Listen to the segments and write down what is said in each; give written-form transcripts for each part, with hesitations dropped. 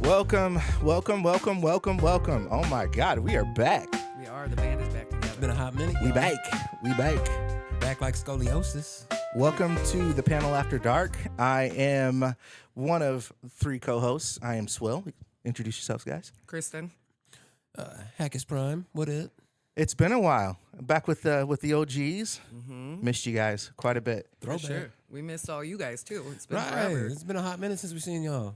Welcome. Oh my God, we are back. We are. The band is back together. It's been a hot minute. We y'all. back. Back like scoliosis. Welcome to the Panle After Dark. I am one of three co-hosts. I am Swill. Introduce yourselves, guys. Kristen. Hackus Prime. What it? It's been a while. Back with the OGs. Missed you guys quite a bit. For Throwback. sure. We missed all you guys, too. It's been Right. forever. It's been a hot minute since we've seen y'all.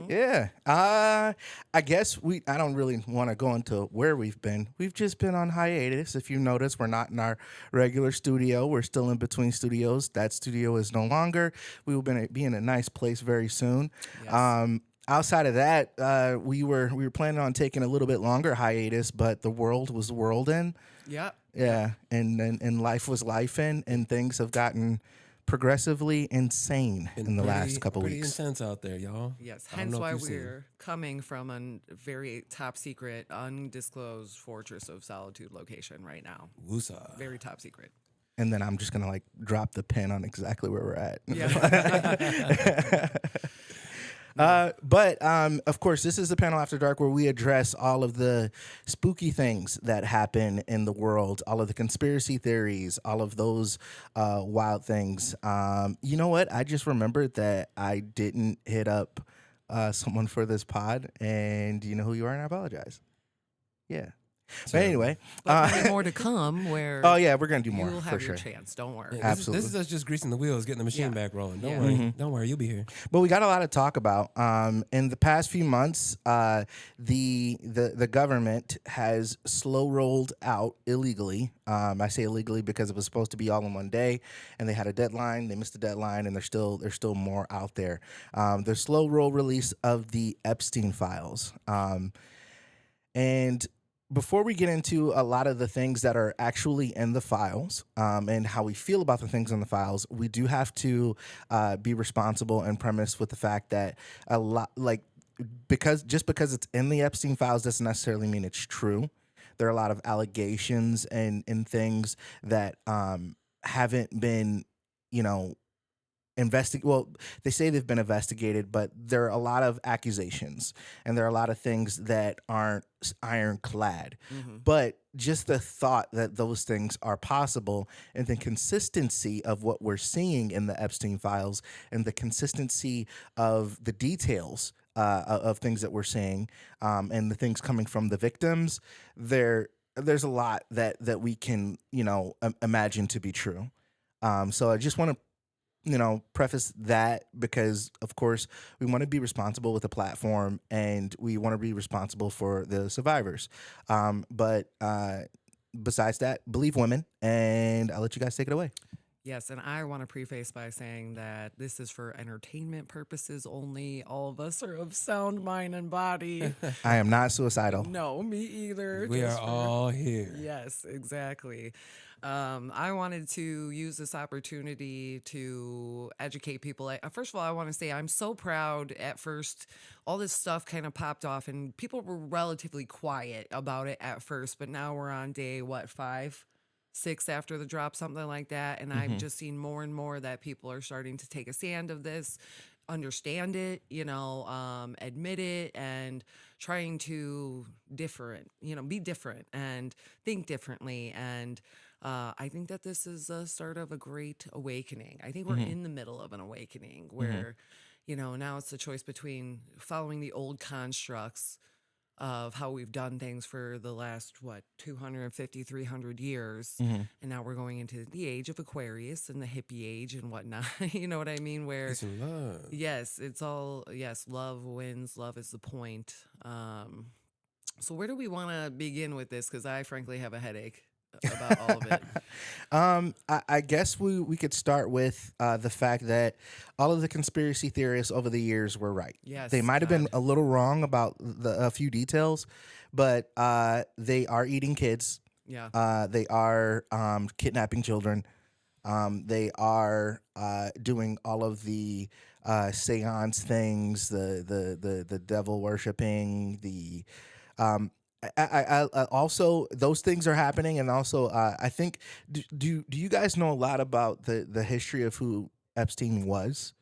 Yeah. I guess I don't really want to go into where we've been. We've just been on hiatus. If you notice, we're not in our regular studio. We're still in between studios. That studio is no longer. We will be in a nice place very soon. Yes. Outside of that, we were planning on taking a little bit longer hiatus, but the world was worlding. Yep. Yeah, and life was lifing, and things have gotten progressively insane in the last couple pretty weeks. intense out there, y'all. Yes. I don't Hence know if why you've seen we're coming from a very top secret, undisclosed fortress of solitude location right now. Woosah. Very top secret. And then I'm just gonna drop the pin on exactly where we're at. Yeah. But of course, this is the Panel After Dark, where we address all of the spooky things that happen in the world, all of the conspiracy theories, all of those wild things. You know what? I just remembered that I didn't hit up someone for this pod, and you know who you are, and I apologize. Yeah. But anyway, But there's more to come where oh yeah, we're gonna do more you'll for have sure. your chance. Don't worry. Yeah, Absolutely. This is us just greasing the wheels, getting the machine back rolling. Don't Yeah. worry. Don't worry. You'll be here. But we got a lot to talk about. In the past few months, the government has slow rolled out illegally. I say illegally because it was supposed to be all in one day, and they had a deadline. They missed the deadline, and there's still more out there. The slow roll release of the Epstein files, and before we get into a lot of the things that are actually in the files and how we feel about the things in the files, we do have to be responsible and premise with the fact that a lot, because it's in the Epstein files doesn't necessarily mean it's true. There are a lot of allegations and things that haven't been, well, they say they've been investigated, but there are a lot of accusations and there are a lot of things that aren't ironclad. But just the thought that those things are possible, and the consistency of what we're seeing in the Epstein files, and the consistency of the details of things that we're seeing, and the things coming from the victims, there's a lot that we can imagine to be true. So I just want to preface that because, of course, we want to be responsible with the platform, and we want to be responsible for the survivors. But besides that, believe women, and I'll let you guys take it away. Yes, and I want to preface by saying that this is for entertainment purposes only. All of us are of sound mind and body. I am not suicidal. No, me either. We are Just for- all here. Yes, exactly. I wanted to use this opportunity to educate people. First of all, I want to say I'm so proud. At first, all this stuff kind of popped off, and people were relatively quiet about it at first. But now we're on day, 5, 6 after the drop, something like that. And I've just seen more and more that people are starting to take a stand of this, understand it, admit it, and trying to be different and think differently. And I think that this is a start of a great awakening. I think we're in the middle of an awakening where, now it's the choice between following the old constructs of how we've done things for the last 250, 300 years, and now we're going into the age of Aquarius and the hippie age and whatnot. You know what I mean? Where Peace and love. yes, love wins. Love is the point. So where do we want to begin with this? Because I frankly have a headache about all of it. I guess we could start with the fact that all of the conspiracy theorists over the years were right. Yes, they might have been God. a little wrong about a few details, but they are eating kids. Yeah. They are kidnapping children. They are doing all of the seance things, the devil worshiping, the I also those things are happening, and also I think do you guys know a lot about the history of who Epstein was?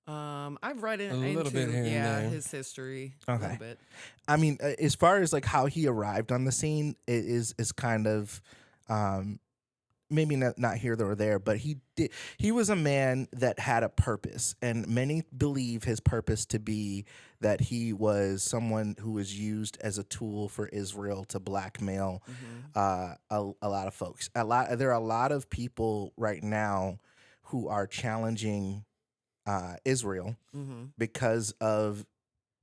I've read A little bit here and there. his history a Okay. little bit. I mean, as far as like how he arrived on the scene, it is kind of um, maybe not here or there, but he was a man that had a purpose, and many believe his purpose to be that he was someone who was used as a tool for Israel to blackmail a lot of folks. There are a lot of people right now who are challenging Israel because of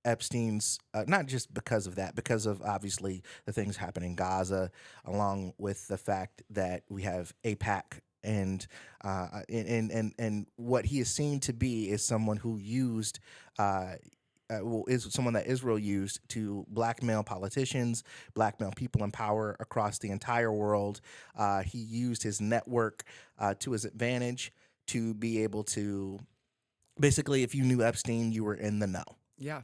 Epstein's, not just because of that, because of obviously the things happening in Gaza, along with the fact that we have APAC and what he is seen to be is someone who used. Is someone that Israel used to blackmail politicians, blackmail people in power across the entire world. He used his network to his advantage to be able to, basically, if you knew Epstein, you were in the know. Yeah.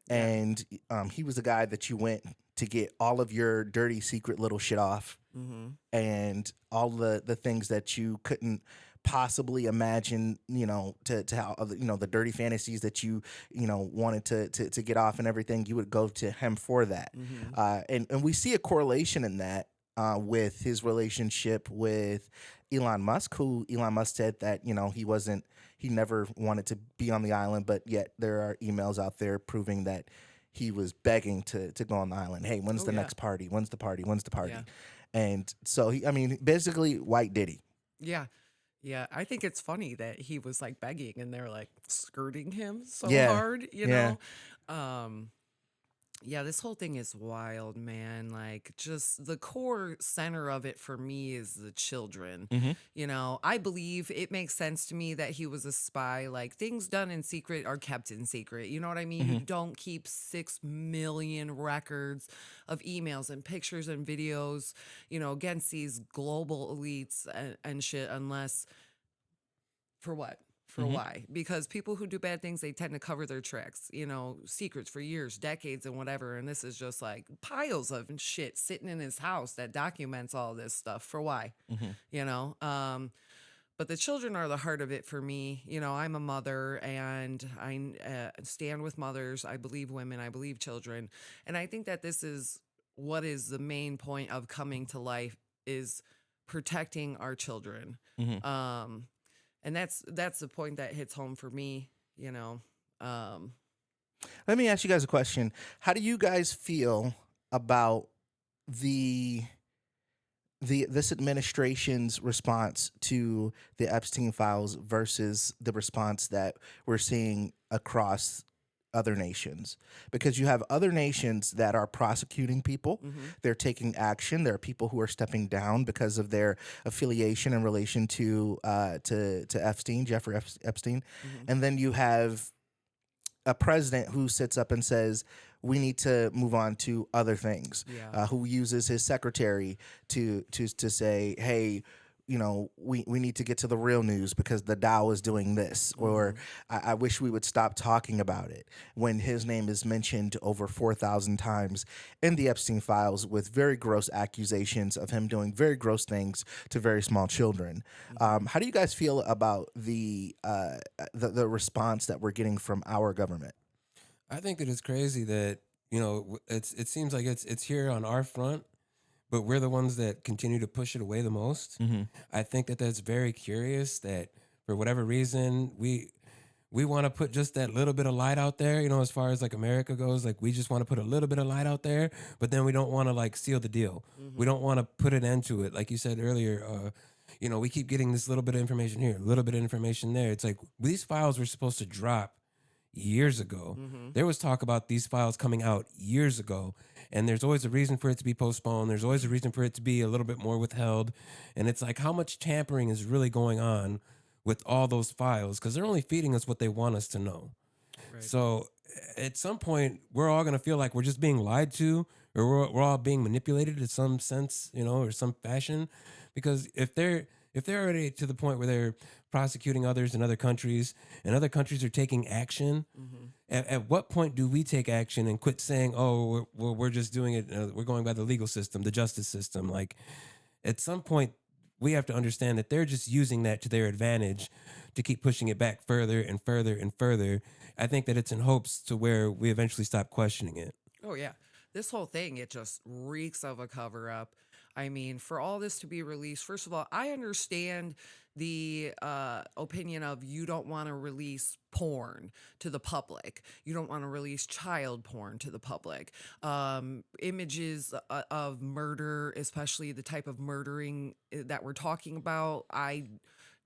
And he was the guy that you went to get all of your dirty secret little shit off, and all the things that you couldn't possibly imagine, to how the dirty fantasies that you wanted to get off and everything. You would go to him for that, and we see a correlation in that with his relationship with Elon Musk, who Elon Musk said that he never wanted to be on the island, but yet there are emails out there proving that he was begging to go on the island. Hey, when's the next party? When's the party? When's the party? Yeah. And so basically white Diddy. Yeah. Yeah. I think it's funny that he was like begging and they're like skirting him so Yeah. hard, Yeah. know? Yeah, this whole thing is wild, man. Like, just the core center of it for me is the children. I believe it makes sense to me that he was a spy. Like, things done in secret are kept in secret. You know what I mean? You don't keep 6 million records of emails and pictures and videos, against these global elites and shit, unless for what? For why? Because people who do bad things, they tend to cover their tracks, secrets for years, decades, and whatever. And this is just like piles of shit sitting in his house that documents all this stuff. For why? But the children are the heart of it for me. I'm a mother, and I stand with mothers. I believe women. I believe children. And I think that this is what is the main point of coming to life, is protecting our children. And that's the point that hits home for me, Let me ask you guys a question. How do you guys feel about this administration's response to the Epstein files versus the response that we're seeing across other nations? Because you have other nations that are prosecuting people. They're taking action. There are people who are stepping down because of their affiliation in relation to Epstein, Jeffrey Epstein. And then you have a president who sits up and says, we need to move on to other things, who uses his secretary to say, hey, we need to get to the real news because the Dow is doing this, or I wish we would stop talking about it, when his name is mentioned over 4,000 times in the Epstein files with very gross accusations of him doing very gross things to very small children. How do you guys feel about the response that we're getting from our government? I think that it's crazy that, it seems like it's here on our front, but we're the ones that continue to push it away the most. I think that that's very curious that for whatever reason, we want to put just that little bit of light out there, as far as like America goes, like we just want to put a little bit of light out there, but then we don't want to like seal the deal. We don't want to put an end to it. Like you said earlier, we keep getting this little bit of information here, a little bit of information there. It's like these files were supposed to drop years ago. There was talk about these files coming out years ago, and there's always a reason for it to be postponed. There's always a reason for it to be a little bit more withheld. And it's like, how much tampering is really going on with all those files? Because they're only feeding us what they want us to know. Right. So at some point, we're all going to feel like we're just being lied to, or we're all being manipulated in some sense, or some fashion. Because if they're already to the point where they're prosecuting others in other countries, and other countries are taking action, at what point do we take action and quit saying, oh, we're just doing it, we're going by the legal system, the justice system? Like, at some point, we have to understand that they're just using that to their advantage to keep pushing it back further and further and further. I think that it's in hopes to where we eventually stop questioning it. Oh yeah. This whole thing, it just reeks of a cover up. I mean, for all this to be released, first of all, I understand the opinion of you don't want to release porn to the public. You don't want to release child porn to the public. Images of murder, especially the type of murdering that we're talking about, I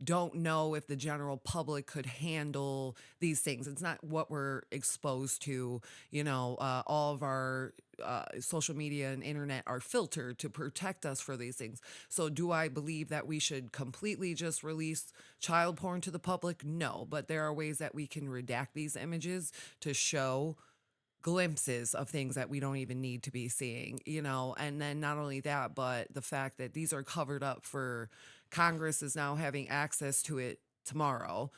don't know if the general public could handle these things. It's not what we're exposed to. All of our social media and internet are filtered to protect us for these things. So, do I believe that we should completely just release child porn to the public? No, but there are ways that we can redact these images to show glimpses of things that we don't even need to be seeing, and then not only that, but the fact that these are covered up for Congress is now having access to it tomorrow,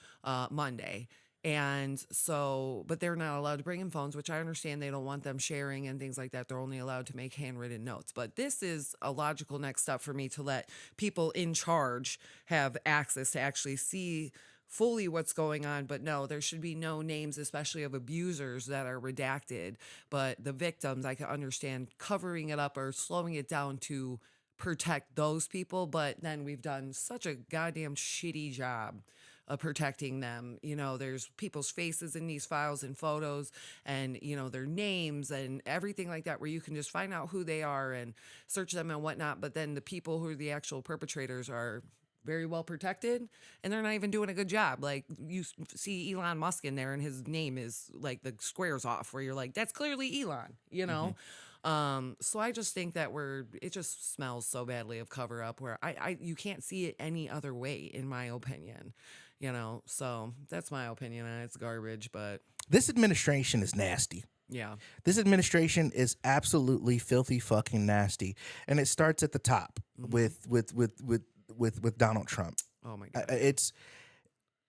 Monday. And so, but they're not allowed to bring in phones, which I understand they don't want them sharing and things like that. They're only allowed to make handwritten notes. But this is a logical next step for me to let people in charge have access to actually see fully what's going on. But no, there should be no names, especially of abusers, that are redacted. But the victims, I can understand covering it up or slowing it down to protect those people. But then we've done such a goddamn shitty job of protecting them. There's people's faces in these files and photos and, their names and everything like that, where you can just find out who they are and search them and whatnot. But then the people who are the actual perpetrators are very well protected, and they're not even doing a good job. Like, you see Elon Musk in there and his name is like the squares off, where you're like, that's clearly Elon. So I just think that it just smells so badly of cover up, where you can't see it any other way, in my opinion. So that's my opinion on it. It's garbage, but This administration is nasty. yeah. This administration is absolutely filthy fucking nasty, and it starts at the top with Donald Trump. Oh my God. It's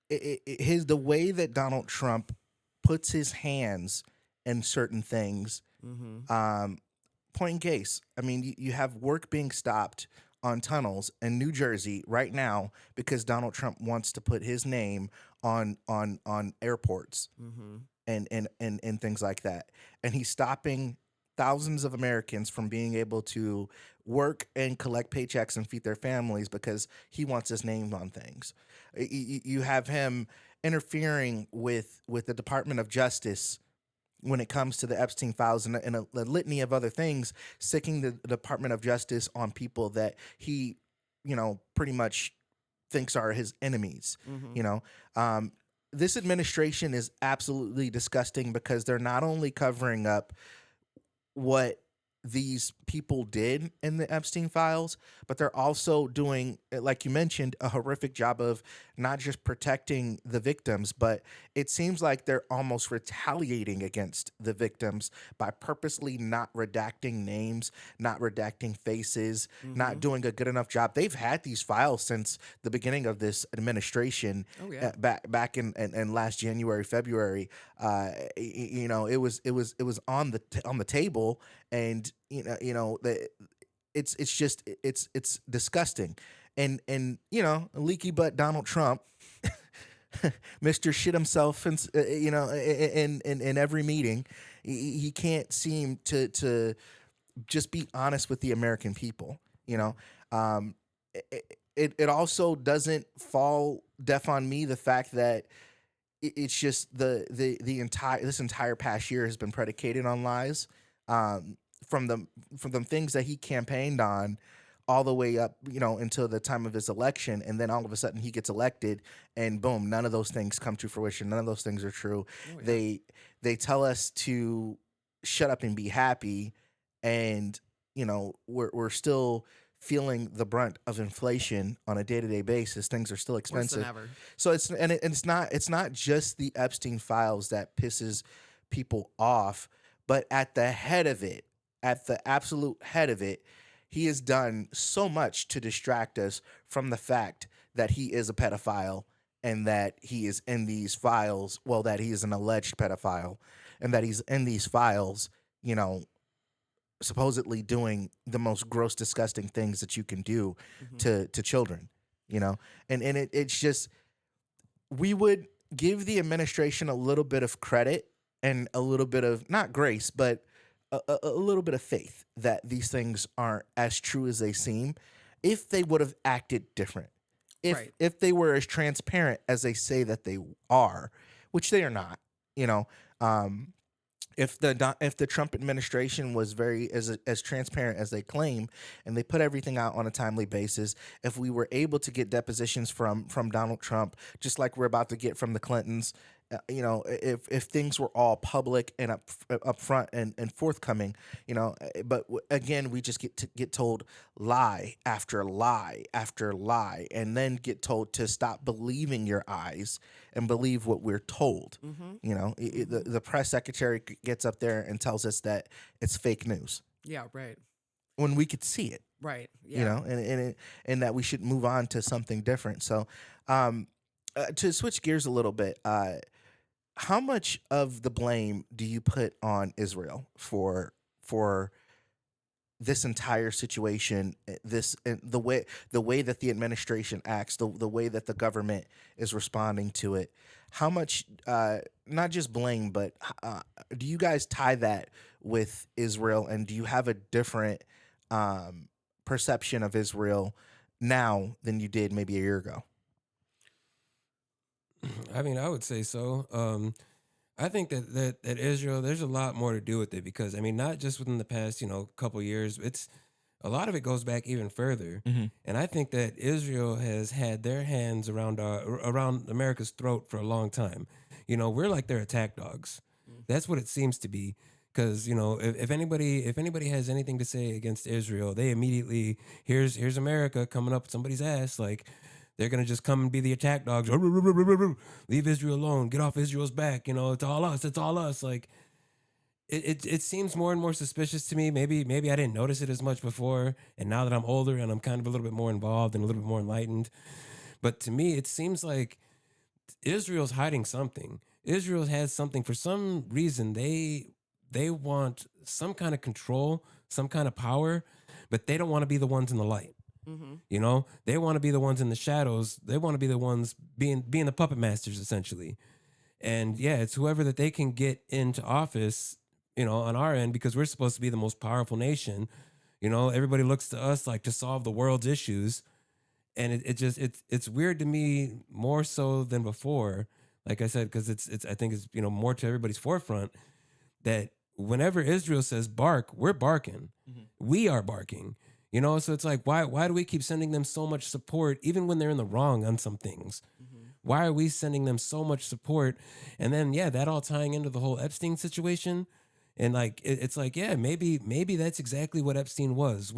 the way that Donald Trump puts his hands in certain things. Point in case, I mean, you have work being stopped on tunnels in New Jersey right now because Donald Trump wants to put his name on airports and things like that, and he's stopping thousands of Americans from being able to work and collect paychecks and feed their families because he wants his name on things. You have him interfering with the Department of Justice when it comes to the Epstein files and a litany of other things, sicking the Department of Justice on people that he, pretty much thinks are his enemies. This administration is absolutely disgusting because they're not only covering up what these people did in the Epstein files, but they're also doing, like you mentioned, a horrific job of not just protecting the victims, but it seems like they're almost retaliating against the victims by purposely not redacting names, not redacting faces, not doing a good enough job. They've had these files since the beginning of this administration. Oh, yeah. Back in last January, February. It was on the table, and it's disgusting, and leaky butt Donald Trump, Mr. Shit himself, and in every meeting, he can't seem to just be honest with the American people. It also doesn't fall deaf on me the fact that it's just the entire past year has been predicated on lies. From the things that he campaigned on all the way up, until the time of his election. And then all of a sudden he gets elected and boom, none of those things come to fruition. None of those things are true. Oh, yeah. They tell us to shut up and be happy. And, we're still feeling the brunt of inflation on a day-to-day basis. Things are still expensive. Worse than ever. So it's not just the Epstein files that pisses people off, but at the head of it, at the absolute head of it, he has done so much to distract us from the fact that he is a pedophile and that he is in these files. Well, that he is an alleged pedophile and that he's in these files, supposedly doing the most gross, disgusting things that you can do Mm-hmm. to children, you know, it's just we would give the administration a little bit of credit and a little bit of not grace, but a little bit of faith that these things aren't as true as they seem if they would have acted different. Right. If they were as transparent as they say that they are, which they are not, you know, um, if the Trump administration was very as transparent as they claim, and they put everything out on a timely basis, if we were able to get depositions from Donald Trump, just like we're about to get from the Clintons, you know, if things were all public and up front and forthcoming, you know, but again, we just get told lie after lie after lie, and then get told to stop believing your eyes and believe what we're told. Mm-hmm. You know, the press secretary gets up there and tells us that it's fake news Yeah. Right. when we could see it. Right. You Yeah. know, and that we should move on to something different. So, to switch gears a little bit, how much of the blame do you put on Israel for this entire situation, this and the way that the administration acts, the way that the government is responding to it? How much, not just blame, but do you guys tie that with Israel, and do you have a different um, perception of Israel now than you did maybe a year ago? I mean, I would say so. I think that Israel, there's a lot more to do with it because I mean, not just within the past, couple years. It's a lot of it goes back even further, Mm-hmm. and I think that Israel has had their hands around America's throat for a long time. We're like their attack dogs. That's what it seems to be. Because if anybody has anything to say against Israel, they immediately here's America coming up somebody's ass like. They're gonna just come and be the attack dogs. Leave Israel alone. Get off Israel's back. It's all us. It's all us. Like it seems more and more suspicious to me. Maybe I didn't notice it as much before, and now that I'm older and I'm kind of a little bit more involved and a little bit more enlightened, but to me it seems like Israel's hiding something. Israel has something for some reason. They want some kind of control, some kind of power, but they don't want to be the ones in the light. Mm-hmm. They want to be the ones in the shadows. They want to be the ones being the puppet masters essentially. And yeah, it's whoever that they can get into office, on our end because we're supposed to be the most powerful nation. Everybody looks to us like to solve the world's issues. And it's weird to me more so than before. Like I said, because it's I think it's more to everybody's forefront that whenever Israel says bark, we're barking. We are barking. So it's like why do we keep sending them so much support even when they're in the wrong on some things? Mm-hmm. Why are we sending them so much support? And then yeah, that all tying into the whole Epstein situation. And like it's like, yeah, maybe that's exactly what Epstein was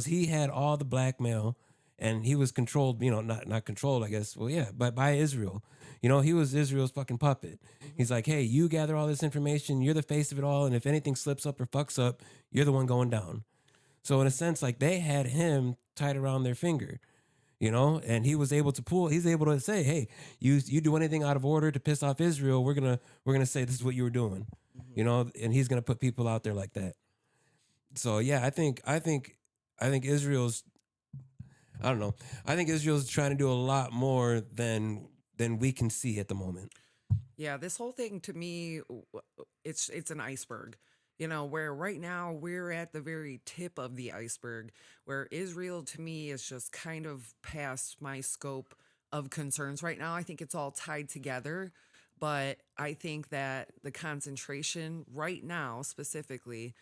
he had all the blackmail and he was controlled, not controlled, I guess. Well, yeah, but by Israel. He was Israel's fucking puppet. Mm-hmm. He's like, hey, you gather all this information, you're the face of it all, and if anything slips up or fucks up, you're the one going down. So in a sense, like they had him tied around their finger, and he's able to say, hey, you do anything out of order to piss off Israel, we're gonna say this is what you were doing, and he's gonna put people out there like that. So yeah, I think Israel's I don't know. I think Israel's trying to do a lot more than we can see at the moment. Yeah, this whole thing to me, it's an iceberg. Where right now we're at the very tip of the iceberg, where Israel to me is just kind of past my scope of concerns right now. I think it's all tied together, but I think that the concentration right now specifically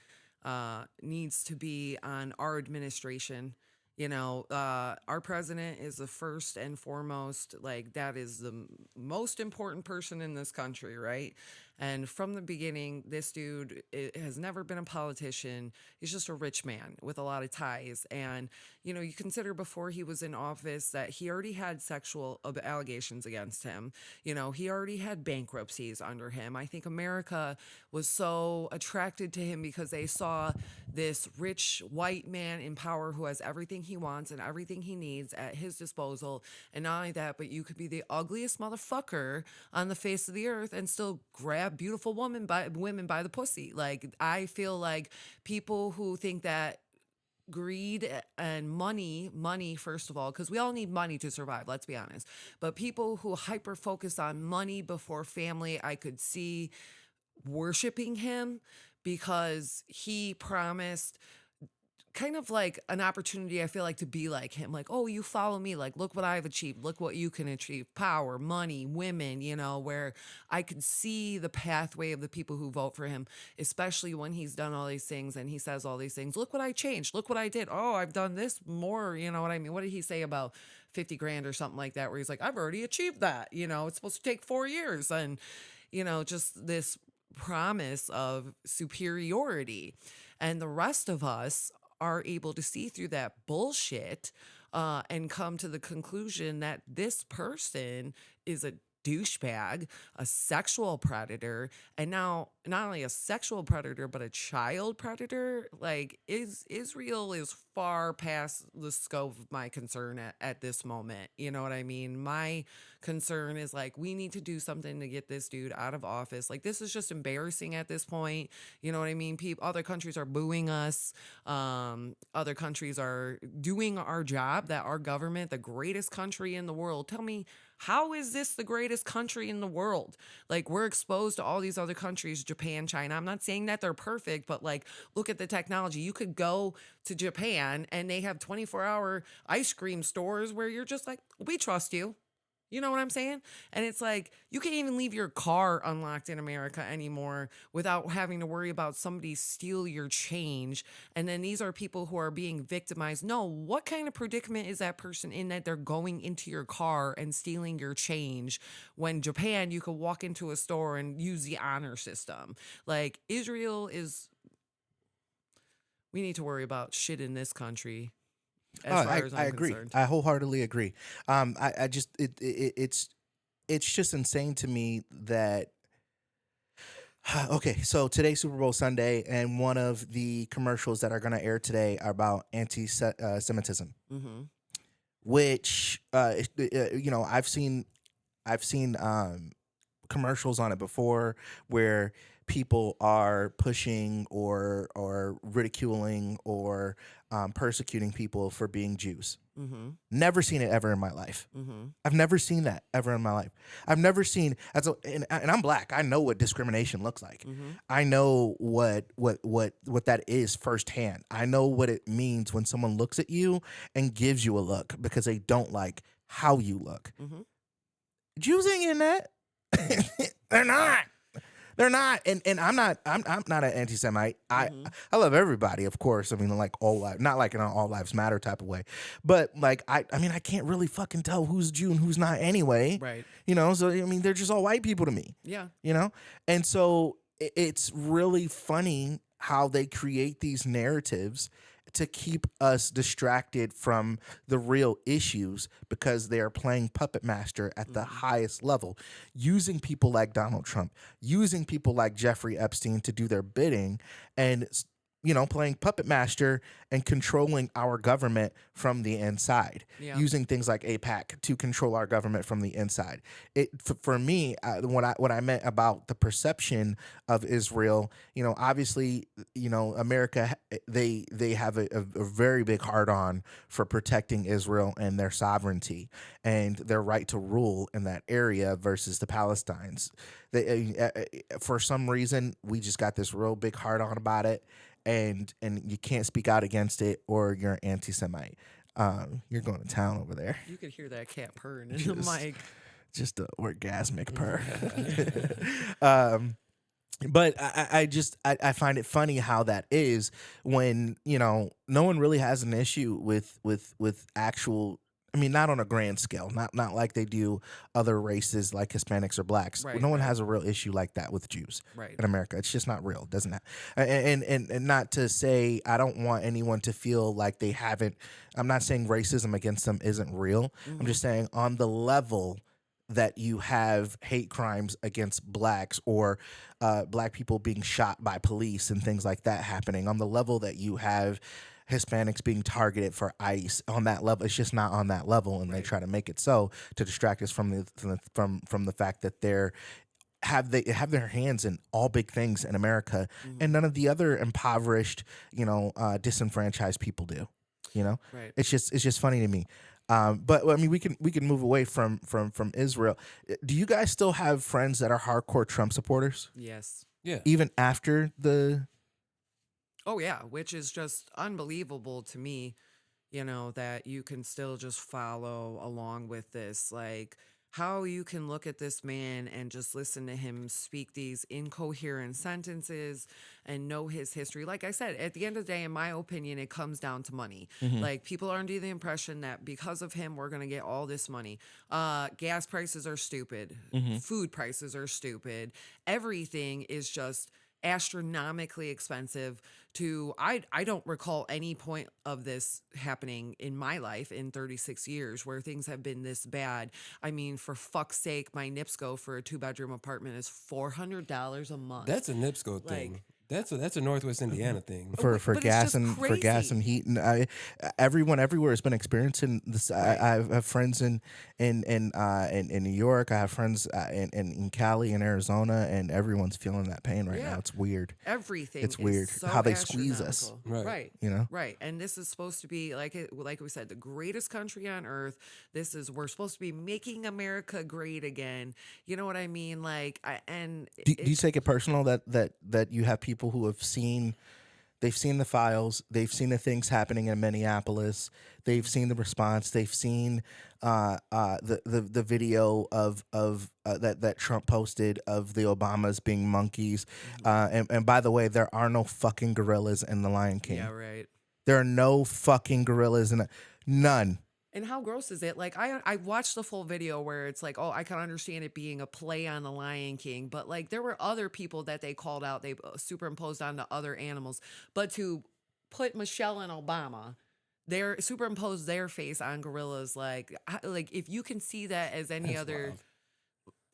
needs to be on our administration. Our president is the first and foremost, like, that is the most important person in this country, right? And from the beginning, this dude has never been a politician. He's just a rich man with a lot of ties. And, you consider before he was in office that he already had sexual allegations against him. He already had bankruptcies under him. I think America was so attracted to him because they saw this rich white man in power who has everything he wants and everything he needs at his disposal. And not only that, but you could be the ugliest motherfucker on the face of the earth and still grab grab beautiful women by the pussy. Like, I feel like people who think that greed and money, first of all, because we all need money to survive, let's be honest. But people who hyper focus on money before family, I could see worshiping him because he promised kind of like an opportunity, I feel like, to be like him. Like, oh, you follow me. Like, look what I've achieved. Look what you can achieve. Power, money, women, where I could see the pathway of the people who vote for him, especially when he's done all these things and he says all these things. Look what I changed. Look what I did. Oh, I've done this more. You know what I mean? What did he say about 50 grand or something like that, where he's like, I've already achieved that. It's supposed to take 4 years. And, just this promise of superiority. And the rest of us are able to see through that bullshit and come to the conclusion that this person is a douchebag, a sexual predator, and now not only a sexual predator but a child predator. Like, Israel is far past the scope of my concern at this moment. You know what I mean? My concern is, like, we need to do something to get this dude out of office. Like, this is just embarrassing at this point. You know what I mean? Other countries are booing us. Other countries are doing our job, that our government, the greatest country in the world. Tell me, how is this the greatest country in the world? Like, we're exposed to all these other countries, Japan, China. I'm not saying that they're perfect, but, like, look at the technology. You could go to Japan and they have 24-hour ice cream stores where you're just like, we trust you. You know what I'm saying? And it's like, you can't even leave your car unlocked in America anymore without having to worry about somebody steal your change. And then these are people who are being victimized. No, what kind of predicament is that person in, that they're going into your car and stealing your change, when Japan, you could walk into a store and use the honor system? Like, we need to worry about shit in this country. As far as I'm I agree. concerned. I wholeheartedly agree. I just it's just insane to me that. Okay, so today's Super Bowl Sunday, and one of the commercials that are going to air today are about anti-Semitism, which I've seen commercials on it before where people are pushing or ridiculing or persecuting people for being Jews. Never seen it ever in my life. I've never seen that ever in my life. I've never seen, and I'm black. I know what discrimination looks like. I know what that is firsthand. I know what it means when someone looks at you and gives you a look because they don't like how you look. Jews ain't getting that. They're not. They're not, and I'm not an anti-Semite. I love everybody, of course. I mean, like, all lives, not like in an all lives matter type of way, but like I mean, I can't really fucking tell who's Jew and who's not anyway. Right. So I mean, they're just all white people to me. Yeah. And so it's really funny how they create these narratives to keep us distracted from the real issues, because they are playing puppet master at the highest level, using people like Donald Trump, using people like Jeffrey Epstein to do their bidding, and playing puppet master and controlling our government from the inside, using things like APAC to control our government from the inside. For me, what I meant about the perception of Israel, obviously, America, they have a very big hard on for protecting Israel and their sovereignty and their right to rule in that area versus the Palestinians. For some reason, we just got this real big hard on about it. And you can't speak out against it, or you're an anti-Semite. You're going to town over there. You could hear that cat purring in the mic. Just an orgasmic purr. But I find it funny how that is when, no one really has an issue with actual, I mean, not on a grand scale, not like they do other races like Hispanics or blacks. Right, no one has a real issue like that with Jews in America. It's just not real. It doesn't have, and not to say, I don't want anyone to feel like they haven't, I'm not saying racism against them isn't real. I'm just saying on the level that you have hate crimes against blacks or black people being shot by police and things like that happening, on the level that you have Hispanics being targeted for ICE, on that level, it's just not on that level, and they try to make it so to distract us from the fact that they're have their hands in all big things in America, and none of the other impoverished, disenfranchised people do. Right. It's just funny to me. But I mean, we can move away from Israel. Do you guys still have friends that are hardcore Trump supporters, Yes. Yeah. even after the? Oh yeah, which is just unbelievable to me, that you can still just follow along with this. Like how you can look at this man and just listen to him speak these incoherent sentences and know his history. Like I said, at the end of the day, in my opinion, it comes down to money. Like people are under the impression that because of him, we're going to get all this money. Gas prices are stupid. Food prices are stupid. Everything is just astronomically expensive. I don't recall any point of this happening in my life in 36 years where things have been this bad. I mean, for fuck's sake, my NIPSCO for a 2-bedroom apartment is $400 a month. That's a NIPSCO thing. That's a Northwest Indiana thing. For but it's gas just and for gas crazy. and heat, and everyone everywhere has been experiencing this. Right. I have friends in New York. I have friends in Cali and Arizona, and everyone's feeling that pain right Yeah. now. It's weird. Everything It's is weird so how they squeeze us. astronomical. Right. Right. And this is supposed to be like we said, the greatest country on earth. We're supposed to be making America great again. You know what I mean? Like, Do you take it personal that you have people who have seen? They've seen the files. They've seen the things happening in Minneapolis. They've seen the response. They've seen the video of that Trump posted of the Obamas being monkeys. And by the way, there are no fucking gorillas in The Lion King. yeah, right. There are no fucking gorillas in none. And how gross is it? Like I watched the full video where it's like, oh, I can understand it being a play on the Lion King, but like there were other people that they called out, they superimposed onto other animals, but to put Michelle and Obama, they're superimposed their face on gorillas. Like if you can see that as any That's other wild.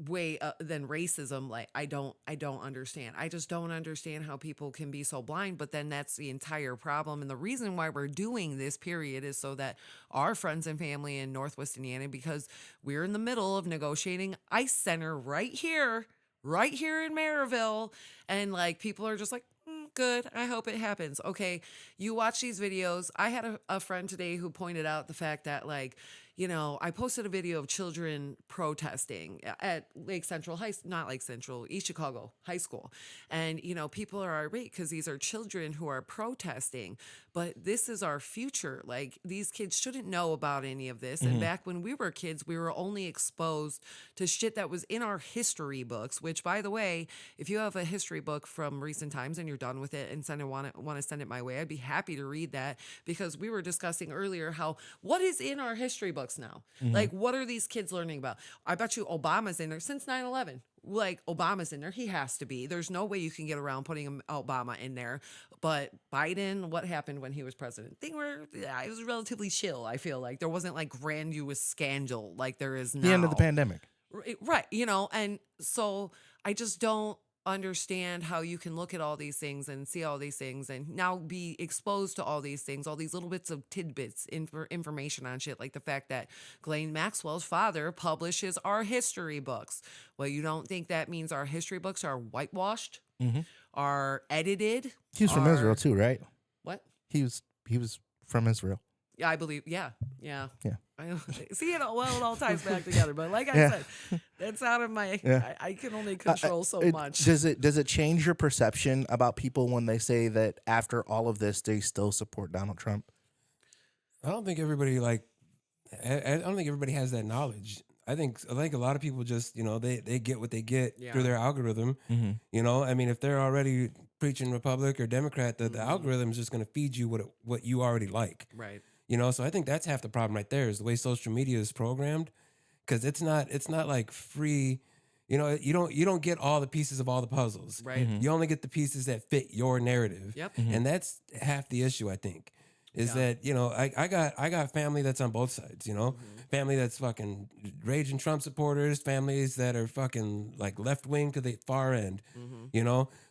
way than racism, like I don't understand. I just don't understand how people can be so blind. But then that's the entire problem, and the reason why we're doing this period is so that our friends and family in Northwest Indiana, because we're in the middle of negotiating ICE center right here in Maryville, and like people are just like, good, I hope it happens. Okay, you watch these videos. I had a friend today who pointed out the fact that like, I posted a video of children protesting at Lake Central not Lake Central, East Chicago High School. And, people are irate because these are children who are protesting, but this is our future. Like these kids shouldn't know about any of this. And back when we were kids, we were only exposed to shit that was in our history books, which by the way, if you have a history book from recent times and you're done with it and want to send it my way, I'd be happy to read that, because we were discussing earlier what is in our history books now. Like, what are these kids learning about? I bet you Obama's in there since 9/11. Like, Obama's in there. He has to be. There's no way you can get around putting Obama in there. But Biden, what happened when he was president? It was relatively chill, I feel like. There wasn't like grandiose scandal like there is now. The end of the pandemic. Right. And so I just don't understand how you can look at all these things and see all these things and now be exposed to all these things, all these little bits of tidbits, information on shit, like the fact that Ghislaine Maxwell's father publishes our history books. Well, you don't think that means our history books are whitewashed, are edited? He was from Israel too, right? What? He was from Israel. Yeah, I believe. Yeah. Yeah. I see it all ties back together. But like I said, that's out of my. Yeah. I can only control so much. Does it change your perception about people when they say that after all of this they still support Donald Trump? I don't think everybody I don't think everybody has that knowledge. I think a lot of people just, they get what they get through their algorithm. I mean, if they're already preaching Republic or Democrat, the algorithm is just going to feed you what you already like. Right. So I think that's half the problem right there, is the way social media is programmed, because it's not like free. You don't get all the pieces of all the puzzles. Right. You only get the pieces that fit your narrative. Yep. And that's half the issue, I think. Is that, I got family that's on both sides, family that's fucking raging Trump supporters, families that are fucking like left wing to the far end,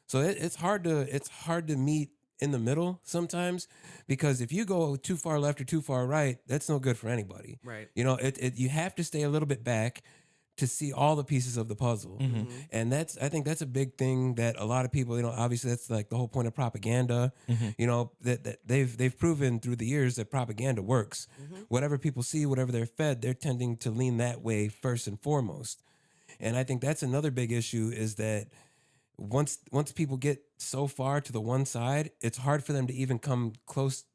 so it's hard to meet in the middle sometimes, because if you go too far left or too far right, that's no good for anybody. Right. You have to stay a little bit back to see all the pieces of the puzzle. And I think that's a big thing that a lot of people, obviously that's like the whole point of propaganda, that they've proven through the years that propaganda works. Whatever people see, whatever they're fed, they're tending to lean that way first and foremost. And I think that's another big issue is that once people get so far to the one side, it's hard for them to even come close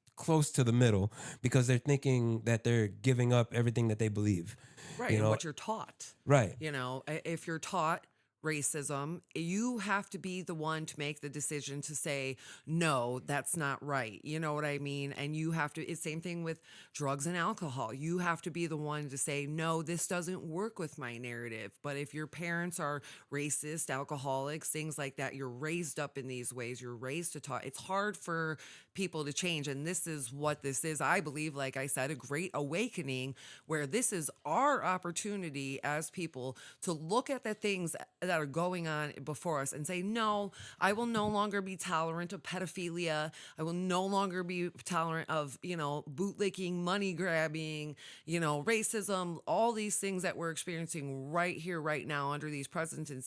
to the middle because they're thinking that they're giving up everything that they believe. Right, and what you're taught. Right. If you're taught racism, you have to be the one to make the decision to say, no, that's not right. You know what I mean? And you have to, it's same thing with drugs and alcohol. You have to be the one to say, no, this doesn't work with my narrative. But if your parents are racist, alcoholics, things like that, you're raised up in these ways, you're raised to talk. It's hard for people to change. And this is what this is. I believe, like I said, a great awakening where this is our opportunity as people to look at the things that are going on before us and say, no, I will no longer be tolerant of pedophilia. I will no longer be tolerant of, bootlicking, money grabbing, racism, all these things that we're experiencing right here, right now under this presidency.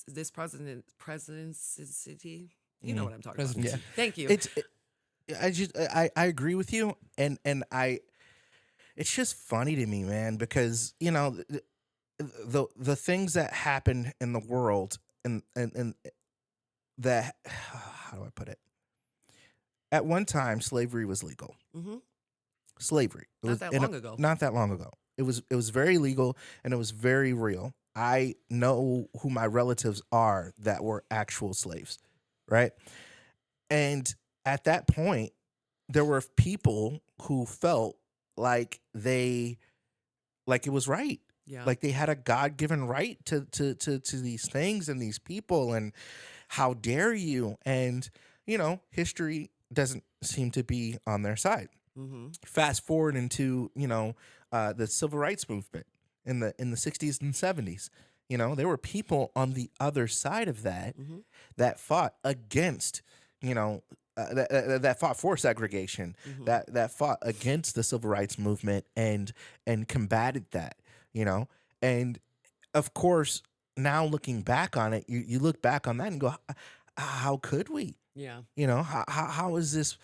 You know what I'm talking about. Yeah. Thank you. I agree with you. And it's just funny to me, man, because, the things that happen in the world and that, how do I put it? At one time, slavery was legal. Slavery. Not that long ago. Not that long ago. It was very legal and it was very real. I know who my relatives are that were actual slaves, right? And at that point, there were people who felt like it was right. Yeah. Like they had a God-given right to these things and these people, and how dare you? And, history doesn't seem to be on their side. Fast forward into, the civil rights movement in the 60s and 70s. There were people on the other side of that that fought against, that fought for segregation, that fought against the civil rights movement and combated that, and of course now looking back on it, you look back on that and go, how could we? Yeah. How is this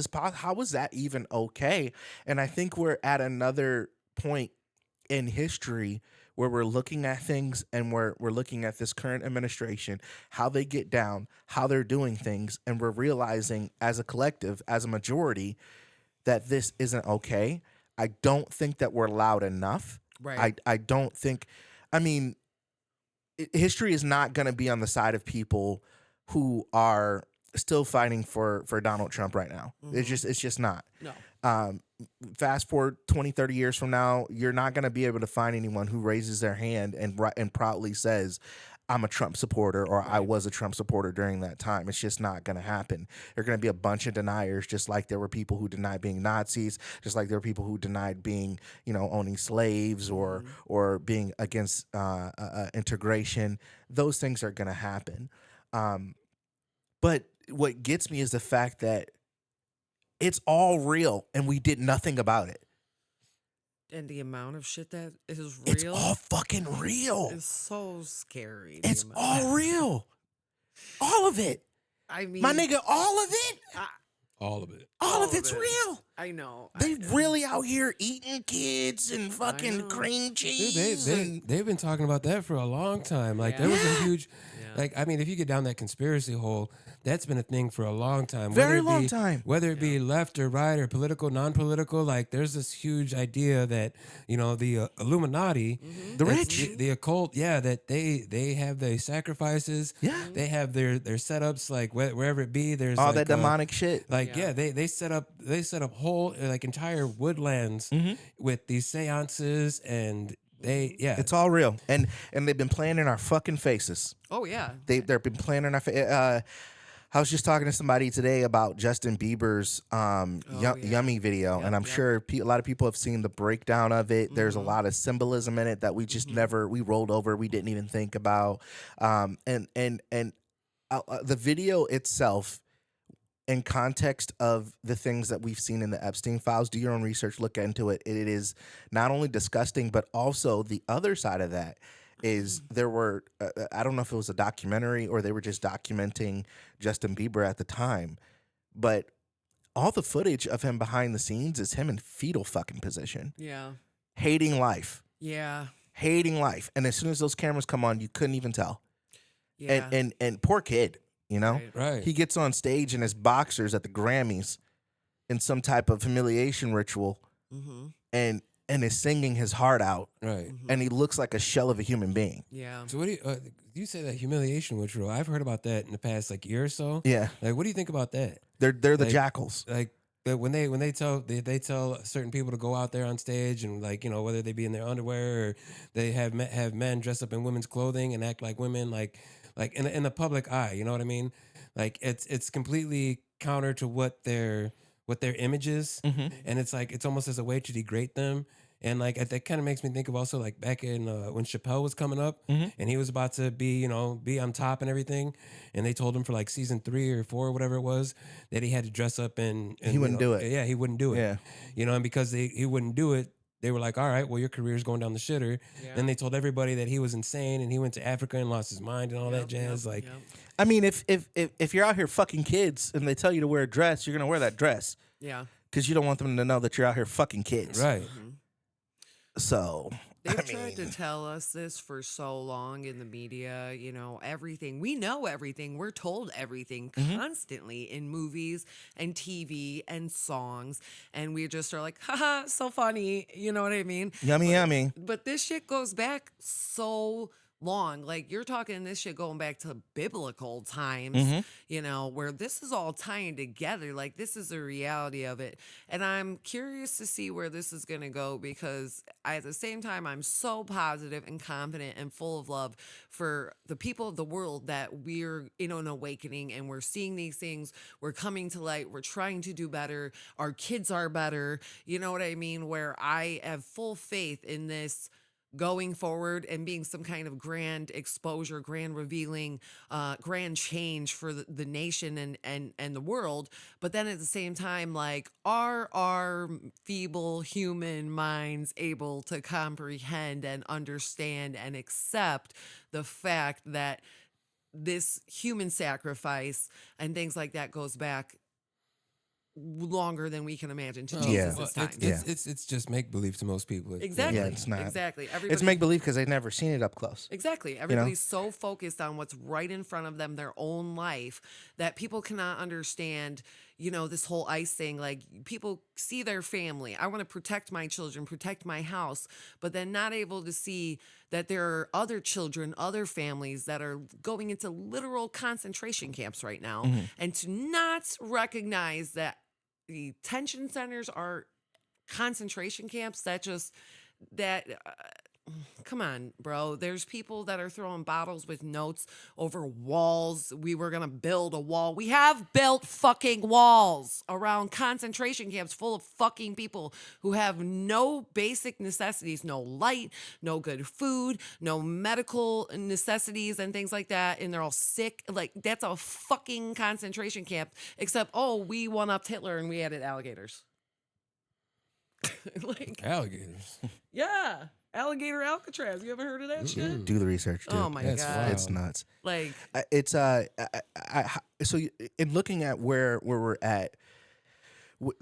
possible? How was that even okay? And I think we're at another point in history where we're looking at things and we're looking at this current administration, how they get down, how they're doing things, and we're realizing as a collective, as a majority, that this isn't okay. I don't think that we're loud enough. Right. I don't think, history is not going to be on the side of people who are still fighting for Donald Trump right now. It's just not. No. Fast forward 20, 30 years from now, you're not going to be able to find anyone who raises their hand and proudly says, I'm a Trump supporter, or I was a Trump supporter during that time. It's just not going to happen. There are going to be a bunch of deniers, just like there were people who denied being Nazis, just like there were people who denied being, owning slaves or being against integration. Those things are going to happen. But what gets me is the fact that it's all real and we did nothing about it. And the amount of shit that is real. It's all fucking real. It's so scary. It's all real. All of it. I mean, my nigga, all of it. All of it. All of it's real. I know. They really out here eating kids and fucking cream cheese. Dude, they've been talking about that for a long time. Like there was a huge, if you get down that conspiracy hole, that's been a thing for a long time. Very long time. Whether it be left or right or political, non-political, like there's this huge idea that, the Illuminati, the rich, the occult, that they have their sacrifices. Yeah. They have their setups, like wherever it be, there's all that demonic shit. They set up whole entire woodlands with these seances and it's all real. And they've been playing in our fucking faces. Oh yeah. They've been playing in our I was just talking to somebody today about Justin Bieber's Yummy video, and I'm sure a lot of people have seen the breakdown of it. There's a lot of symbolism in it that we just we rolled over. We didn't even think about. And the video itself, in context of the things that we've seen in the Epstein files, do your own research, look into it. It is not only disgusting, but also the other side of that is there were I don't know if it was a documentary or they were just documenting Justin Bieber at the time, but all the footage of him behind the scenes is him in fetal fucking position, Yeah. hating life, Yeah. and as soon as those cameras come on, you couldn't even tell. Yeah. And poor kid, you know, Right. Right. he gets on stage in his boxers at the Grammys in some type of humiliation ritual, Mm-hmm. and is singing his heart out, Right. and he looks like a shell of a human being. Yeah. So what do you say that humiliation ritual? I've heard about that in the past like year or so. Yeah, Like, what do you think about that? they're the Like- jackals. Like that when they tell certain people to go out there on stage and like whether they be in their underwear or they have men dress up in women's clothing and act like women like in the public eye. You know what I mean? Like it's completely counter to what their image is, and it's like it's almost as a way to degrade them. And like that kind of makes me think of also like back in when Chappelle was coming up and he was about to be on top and everything, and they told him for like season 3 or 4 or whatever it was that he had to dress up and He wouldn't do it. Yeah, he wouldn't do it. Yeah. And because he wouldn't do it, they were like, all right, well, your career's going down the shitter. Yeah. Then they told everybody that he was insane and he went to Africa and lost his mind and all that jazz. Like, I mean, if you're out here fucking kids and they tell you to wear a dress, you're gonna wear that dress Yeah. because you don't want them to know that you're out here fucking kids. right. So They've I tried to mean, tell us this for so long in the media, everything. We know everything. We're told everything constantly in movies and TV and songs. And we just are like, haha, so funny. You know what I mean? yummy. But this shit goes back so long. Like you're talking this shit going back to biblical times, where this is all tying together. Like this is the reality of it. And I'm curious to see where this is going to go because at the same time, I'm so positive and confident and full of love for the people of the world that we're in an awakening and we're seeing these things. We're coming to light. We're trying to do better. Our kids are better. You know what I mean? Where I have full faith in this going forward and being some kind of grand exposure, grand revealing, grand change for the nation and the world. But then at the same time, like, are our feeble human minds able to comprehend and understand and accept the fact that this human sacrifice and things like that goes back longer than we can imagine to Well, Jesus' well, time. it's just make believe to most people. Exactly. Yeah, it's not. Exactly. It's Everybody, make believe because they've never seen it up close. exactly. Everybody's so focused on what's right in front of them, their own life, that people cannot understand, this whole ICE thing. Like people see their family. I want to protect my children, protect my house, but then not able to see that there are other children, other families that are going into literal concentration camps right now, and to not recognize that detention centers are concentration camps. Come on, bro. There's people that are throwing bottles with notes over walls. We were going to build a wall. We have built fucking walls around concentration camps full of fucking people who have no basic necessities, no light, no good food, no medical necessities and things like that. And they're all sick. Like, that's a fucking concentration camp, except, we one-upped Hitler and we added alligators. Like, Alligators. yeah. Alligator Alcatraz. You ever heard of that shit? Do the research, dude. Oh my That's god. wild. It's nuts. Like, It's so in looking at where we're at,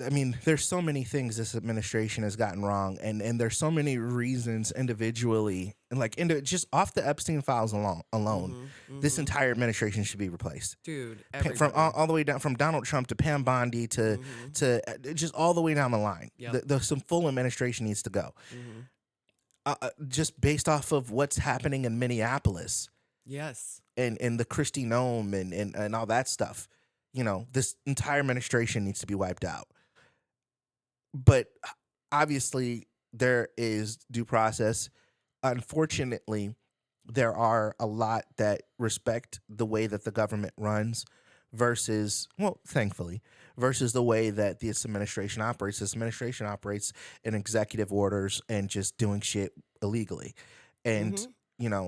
I mean, there's so many things this administration has gotten wrong, and there's so many reasons individually, and like just off the Epstein files alone, this entire administration should be replaced. dude, From everybody. all the way down, from Donald Trump to Pam Bondi to just all the way down the line. Yep. Some full administration needs to go. Just based off of what's happening in Minneapolis Yes. and the Christie Nome and all that stuff. This entire administration needs to be wiped out. But obviously, there is due process. Unfortunately, there are a lot that respect the way that the government runs thankfully, versus the way that this administration operates. This administration operates in executive orders and just doing shit illegally. And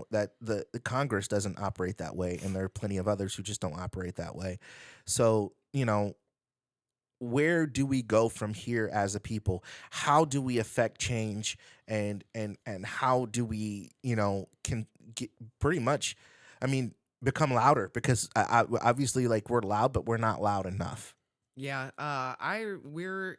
that the Congress doesn't operate that way, and there are plenty of others who just don't operate that way. So, where do we go from here as a people? How do we affect change, and how do we, can get pretty much, I mean, become louder, because obviously, like, we're loud, but we're not loud enough. Yeah, we're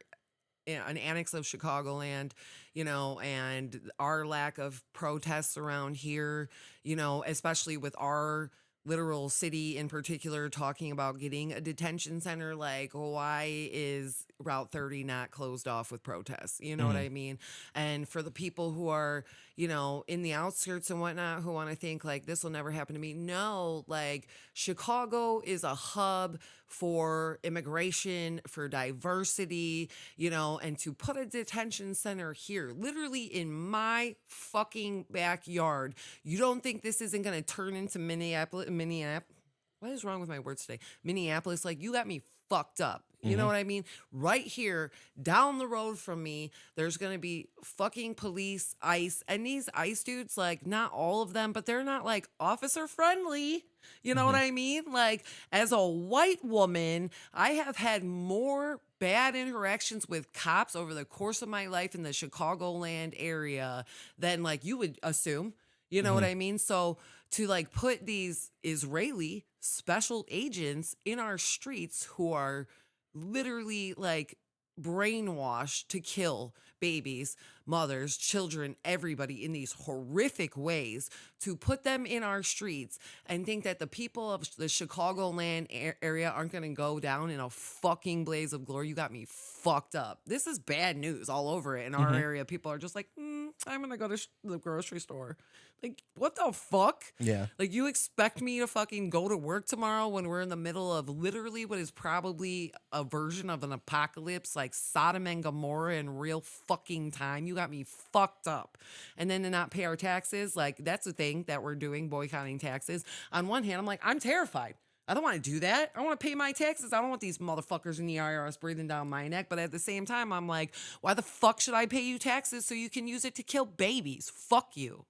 an annex of Chicagoland, and our lack of protests around here, especially with our literal city in particular talking about getting a detention center, like, why is Route 30 not closed off with protests? You know what I mean? And for the people who are, in the outskirts and whatnot, who want to think like this will never happen to me, no, like, Chicago is a hub for immigration, for diversity, and to put a detention center here, literally in my fucking backyard, you don't think this isn't going to turn into Minneapolis? What is wrong with my words today? Minneapolis, like, you got me fucked up. You know what I mean? Right here, down the road from me, there's going to be fucking police, ICE, and these ICE dudes, like, not all of them, but they're not, like, officer friendly. You know what I mean? Like, as a white woman, I have had more bad interactions with cops over the course of my life in the Chicagoland area than, like, you would assume. You know what I mean? So to, like, put these Israeli special agents in our streets who are literally, like, brainwashed to kill babies, mothers, children, everybody in these horrific ways, to put them in our streets and think that the people of the Chicagoland area aren't going to go down in a fucking blaze of glory. You got me fucked up. This is bad news all over it. In our area, people are just like, I'm going to go to the grocery store. Like, what the fuck? Yeah. Like, you expect me to fucking go to work tomorrow when we're in the middle of literally what is probably a version of an apocalypse, like Sodom and Gomorrah in real fucking time? You got me fucked up. And then to not pay our taxes, like, that's the thing that we're doing, boycotting taxes. On one hand, I'm like, I'm terrified. I don't want to do that. I want to pay my taxes. I don't want these motherfuckers in the IRS breathing down my neck. But at the same time, I'm like, why the fuck should I pay you taxes so you can use it to kill babies? Fuck you.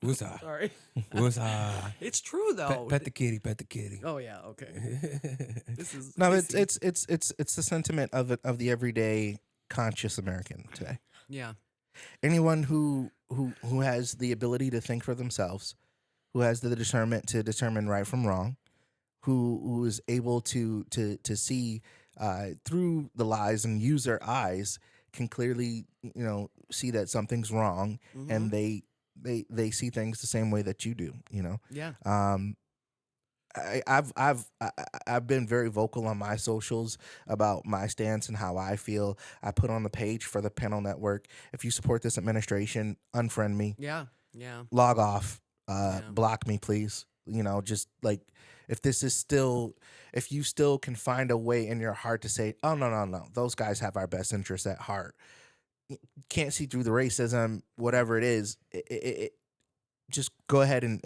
Woosah. Sorry. Woosah. It's true though. Pet the kitty, pet the kitty. Oh yeah, okay. This is No, icy. it's the sentiment of the everyday conscious American today. Yeah. Anyone who has the ability to think for themselves, who has the discernment to determine right from wrong, who is able to see through the lies and use their eyes, can clearly, see that something's wrong, and they see things the same way that you do. Yeah. I've been very vocal on my socials about my stance and how I feel. I put on the page for the Panel Network, if you support this administration, unfriend me. Yeah. Yeah. Log off. Block me, please. Just like, if you still can find a way in your heart to say, oh, no, those guys have our best interests at heart. Can't see through the racism, whatever it is, it just go ahead and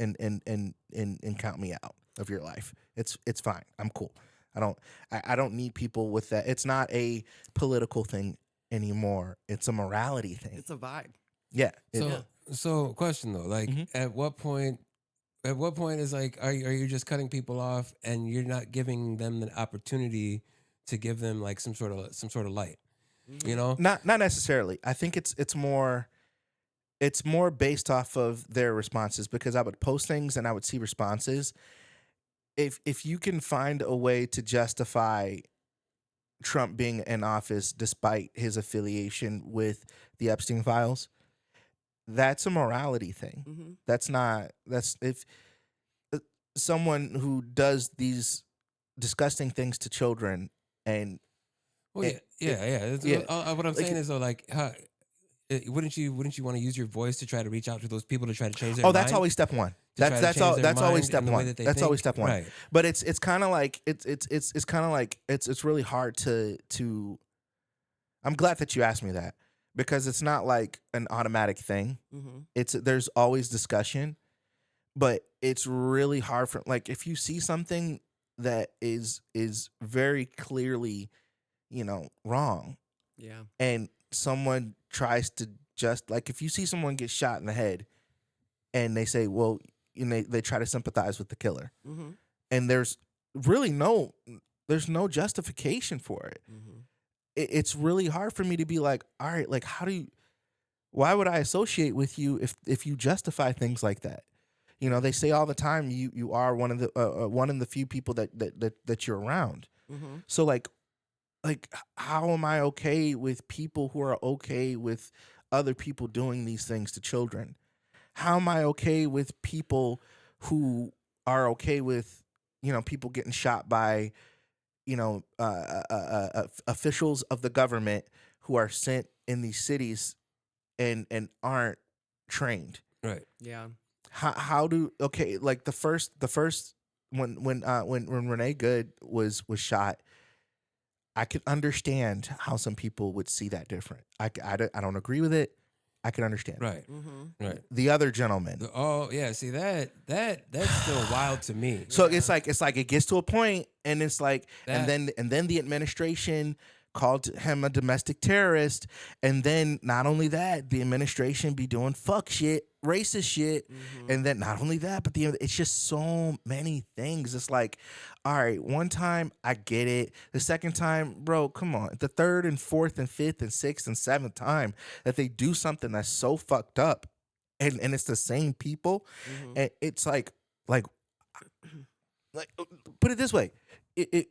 count me out of your life. It's fine. I'm cool. I don't need people with that. It's not a political thing anymore. It's a morality thing. It's a vibe. Yeah. So question though, like, at what point is, like, are you just cutting people off and you're not giving them the opportunity to give them, like, some sort of light? Not necessarily. I think it's more based off of their responses, because I would post things and I would see responses. If you can find a way to justify Trump being in office despite his affiliation with the Epstein files, that's a morality thing. That's if someone who does these disgusting things to children and What I'm saying is though, like, wouldn't you want to use your voice to try to reach out to those people to try to change their mind? That's always step one. That's always step one. That's always step one. Right. But it's kind of like it's kind of like it's really hard to. I'm glad that you asked me that, because it's not like an automatic thing. There's always discussion, but it's really hard for, like, if you see something that is very clearly, wrong. Yeah. And someone tries to just, like, if you see someone get shot in the head and they say, well, they try to sympathize with the killer. And there's really no there's no justification for it. Mm-hmm. It's really hard for me to be like, all right, like why would I associate with you if you justify things like that? You know, they say all the time you are one of the few people that you're around. Mm-hmm. So like how am I okay with people who are okay with other people doing these things to children? How am I okay with people who are okay with, you know, people getting shot by, you know, officials of the government who are sent in these cities and aren't trained? Right. Yeah. How do like the first when Renee Good was shot, I could understand how some people would see that different. I don't agree with it. I can understand. Right. Mm-hmm. Right. The other gentleman. Oh yeah, see that's still wild to me. So it's like it gets to a point, and it's like, That- and then the administration called him a domestic terrorist, and then not only that, the administration be doing fuck shit, racist shit, and then not only that, but it's just so many things. It's like, all right, one time I get it, the second time, bro, come on, the third and fourth and fifth and sixth and seventh time that they do something that's so fucked up, and it's the same people, and it's like put it this way,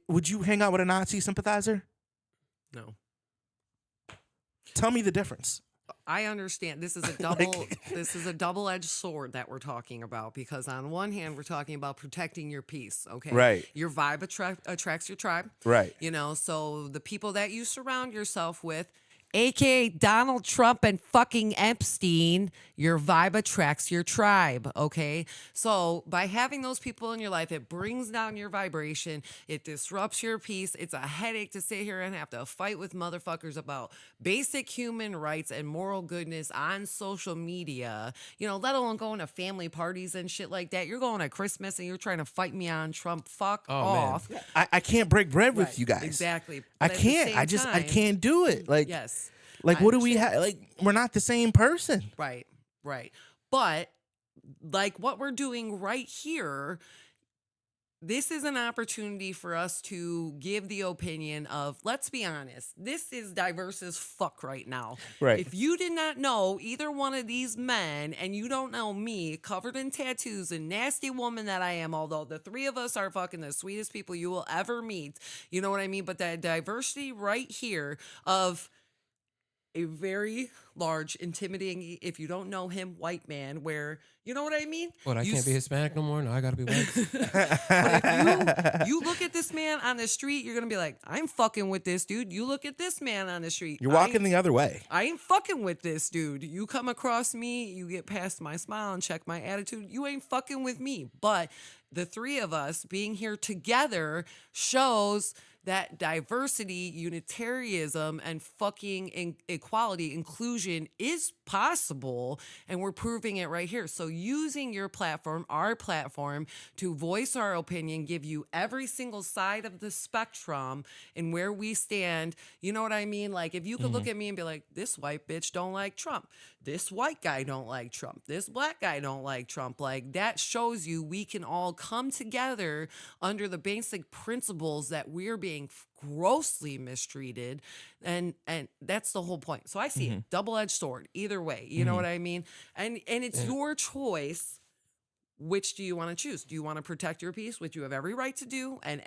would you hang out with a Nazi sympathizer? No. Tell me the difference. I understand this is a double-edged sword that we're talking about, because on one hand we're talking about protecting your peace, okay? Right. Your vibe attracts your tribe. Right. You know, so the people that you surround yourself with, aka Donald Trump and fucking Epstein, your vibe attracts your tribe, okay? So by having those people in your life, it brings down your vibration, it disrupts your peace. It's a headache to sit here and have to fight with motherfuckers about basic human rights and moral goodness on social media, you know, let alone going to family parties and shit like that. You're going to Christmas and you're trying to fight me on Trump. Fuck off. Man. I can't break bread with Right, you guys. exactly. I But at the can't. same I time- can't do it. Like, Yes. like I what do we have? Like, we're not the same person. Right, right. But like what we're doing right here, this is an opportunity for us to give the opinion of, let's be honest, this is diverse as fuck right now. Right. If you did not know either one of these men, and you don't know me, covered in tattoos and nasty woman that I am, although the three of us are fucking the sweetest people you will ever meet, you know what I mean? But that diversity right here of a very large, intimidating, if you don't know him, white man, where, you know what I mean? What, I can't be Hispanic no more? No, I gotta be white. But if you look at this man on the street, you're gonna be like, I'm fucking with this dude. You look at this man on the street. You're walking the other way. I ain't fucking with this dude. You come across me, you get past my smile and check my attitude. You ain't fucking with me. But the three of us being here together shows that diversity, Unitarianism, and fucking equality, inclusion is possible, and we're proving it right here. So using your platform, our platform, to voice our opinion, give you every single side of the spectrum and where we stand, you know what I mean? Like, if you could look at me and be like, this white bitch don't like Trump, this white guy don't like Trump, this black guy don't like Trump, like, that shows you we can all come together under the basic principles that we're being grossly mistreated, and that's the whole point. So I see it, double-edged sword either way, you know what I mean? And it's your choice. Which do you want to choose? Do you want to protect your peace, which you have every right to do, and